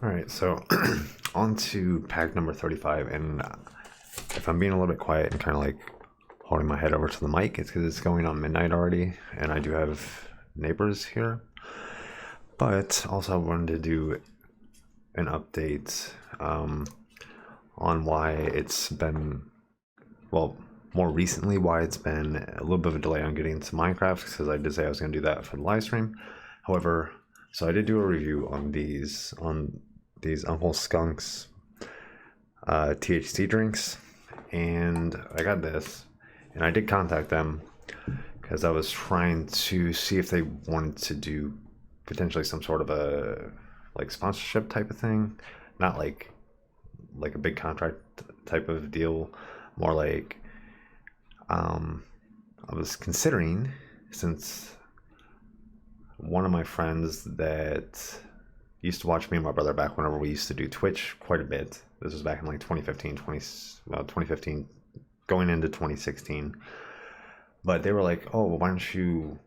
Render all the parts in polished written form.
All right, so on to pack number 35. And if I'm being a little bit quiet and kind of like holding my head over to the mic, it's because it's going on midnight already, and I do have neighbors here. But also, I wanted to do an update on why it's been, well, more recently, why it's been a little bit of a delay on getting into Minecraft, because I did say I was going to do that for the live stream. However, so I did do a review on these Uncle Skunk's THC drinks, and I got this, and I did contact them because I was trying to see if they wanted to do potentially some sort of a like sponsorship type of thing, not like a big contract type of deal, more like I was considering, since one of my friends that used to watch me and my brother back whenever we used to do Twitch quite a bit. This was back in like 2015, going into 2016. But they were like, oh, well, why don't you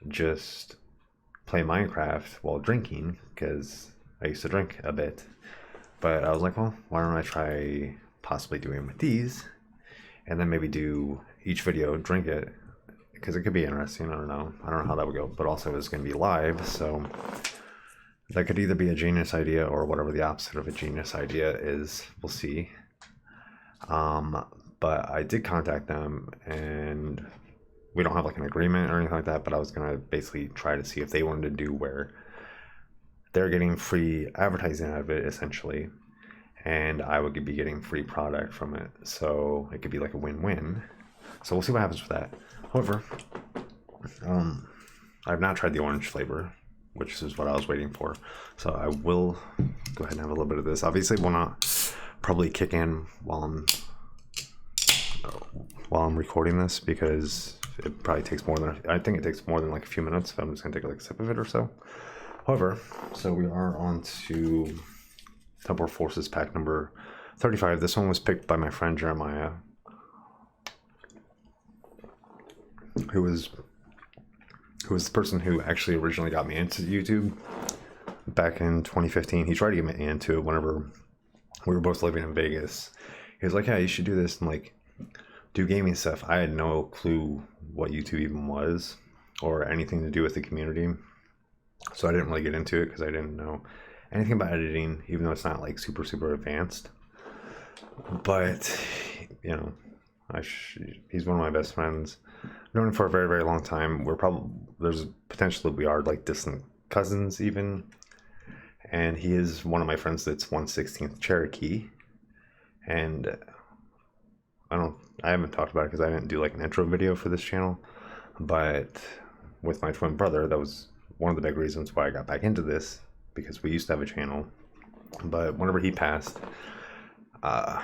just play Minecraft while drinking? Because I used to drink a bit. But I was like, well, why don't I try possibly doing with these? And then maybe do each video, drink it. Because it could be interesting. I don't know how that would go. But also it's going to be live, so that could either be a genius idea or whatever the opposite of a genius idea is. We'll see. But I did contact them, and we don't have like an agreement or anything like that. But I was gonna basically try to see if they wanted to do where they're getting free advertising out of it, essentially, and I would be getting free product from it. So it could be like a win-win. So we'll see what happens with that. However, I've not tried the orange flavor, which is what I was waiting for. So I will go ahead and have a little bit of this. Obviously, will not probably kick in while I'm recording this, because it probably takes more than, I think it takes more than like a few minutes. I'm just gonna take like a sip of it or so. However, so we are on to Temporal Forces pack number 35. This one was picked by my friend Jeremiah, who was the person who actually originally got me into YouTube back in 2015. He tried to get me into it whenever we were both living in Vegas. He was like, yeah, you should do this and like do gaming stuff. I had no clue what YouTube even was or anything to do with the community. So I didn't really get into it because I didn't know anything about editing, even though it's not like super advanced. But, you know, he's one of my best friends. I've known him for a very long time. There's potential that we are like distant cousins even. And he is one of my friends that's 1/16th Cherokee. And I haven't talked about it because I didn't do like an intro video for this channel. But with my twin brother, that was one of the big reasons why I got back into this, because we used to have a channel. But whenever he passed, the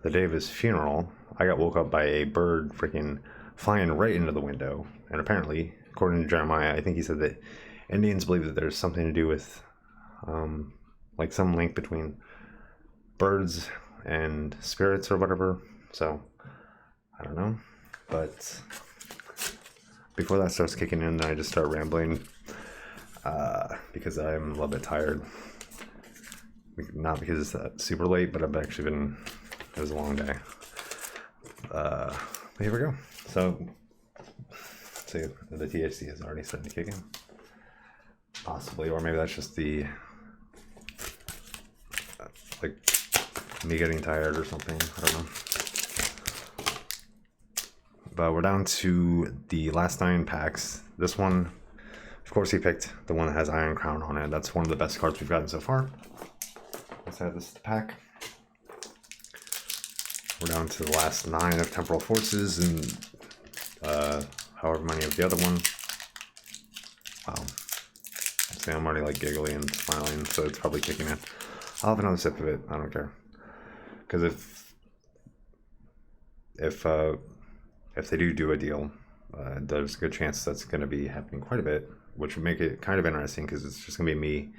day of his funeral, I got woke up by a bird freaking flying right into the window. And apparently, according to Jeremiah, I think he said that Indians believe that there's something to do with like some link between birds and spirits or whatever. So I don't know, but before that starts kicking in, I just start rambling because I'm a little bit tired. Not because it's super late, but I've actually been, it was a long day. But here we go. So, see, the THC has already started to kick in. Possibly, or maybe that's just the, like, me getting tired or something. I don't know. But we're down to the last 9 packs. This one, of course, he picked the one that has Iron Crown on it. That's one of the best cards we've gotten so far. Let's add this to the pack. We're down to the last 9 of Temporal Forces and however many of the other one. Wow. See, I'm already like giggly and smiling, so it's probably kicking in. I'll have another sip of it. I don't care. Because if they do a deal, there's a good chance that's going to be happening quite a bit, which would make it kind of interesting because it's just going to be me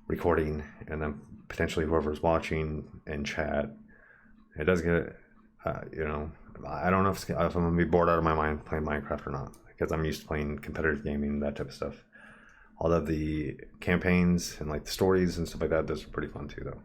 recording and then potentially whoever's watching in chat. It does get, you know, I don't know if I'm going to be bored out of my mind playing Minecraft or not, because I'm used to playing competitive gaming, that type of stuff, all of the campaigns and like the stories and stuff like that. Those are pretty fun too, though.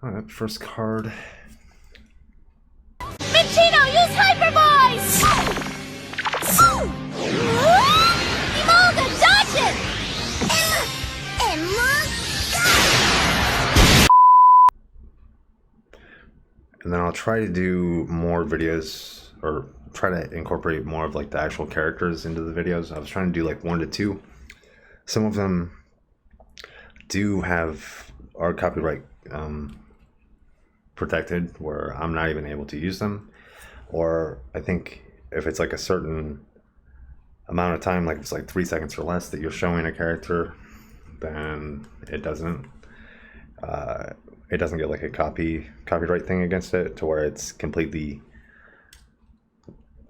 All right, first card. Minccino, use Hyper Voice! Emolga, dodge it! And then I'll try to do more videos, or try to incorporate more of like the actual characters into the videos. I was trying to do like 1 to 2. Some of them are copyright protected, where I'm not even able to use them. Or I think if it's like a certain amount of time, like if it's like 3 seconds or less that you're showing a character, then it doesn't get like a copyright thing against it, to where it's completely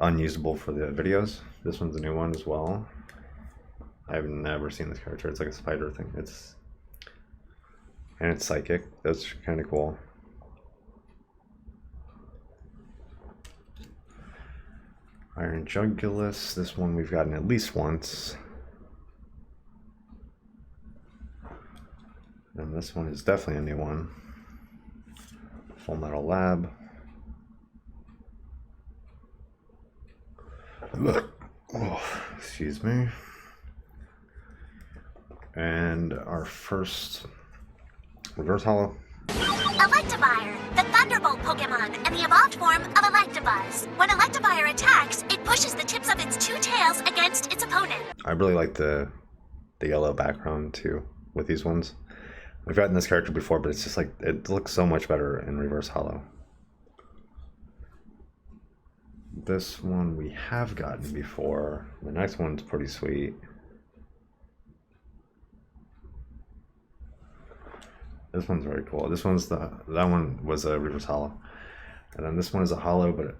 unusable for the videos. This one's a new one as well. I've never seen this character. It's like a spider thing. It's psychic. That's kind of cool. Iron Jugulus. This one we've gotten at least once. And this one is definitely a new one. Full Metal Lab. Oh, excuse me. And our first reverse holo. Electivire, the Thunderbolt Pokemon, and the evolved form of Electivire. When Electivire attacks, it pushes the tips of its 2 tails against its opponent. I really like the yellow background too with these ones. I've gotten this character before, but it's just like, it looks so much better in reverse holo. This one we have gotten before. The next one's pretty sweet. This one's very cool. This one's that one was a reverse holo, and then this one is a holo. But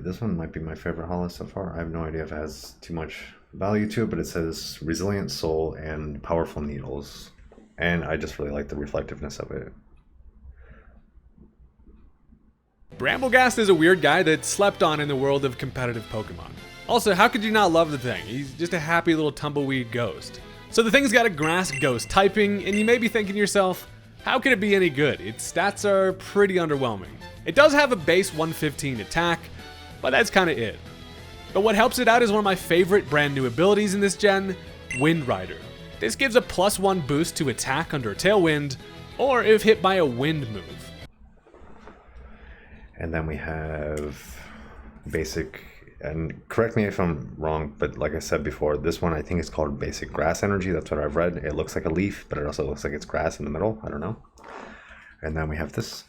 this one might be my favorite holo so far. I have no idea if it has too much value to it, but it says resilient soul and powerful needles, and I just really like the reflectiveness of it. Bramblegast is a weird guy that's slept on in the world of competitive Pokemon. Also, how could you not love the thing? He's just a happy little tumbleweed ghost. So the thing's got a grass ghost typing, and you may be thinking to yourself, how could it be any good? Its stats are pretty underwhelming. It does have a base 115 attack, but that's kinda it. But what helps it out is one of my favorite brand new abilities in this gen, Wind Rider. This gives a +1 boost to attack under a Tailwind, or if hit by a wind move. And then we have basic, and correct me if I'm wrong, but like I said before, this one I think is called basic grass energy. That's what I've read. It looks like a leaf, but it also looks like it's grass in the middle. I don't know. And then we have this.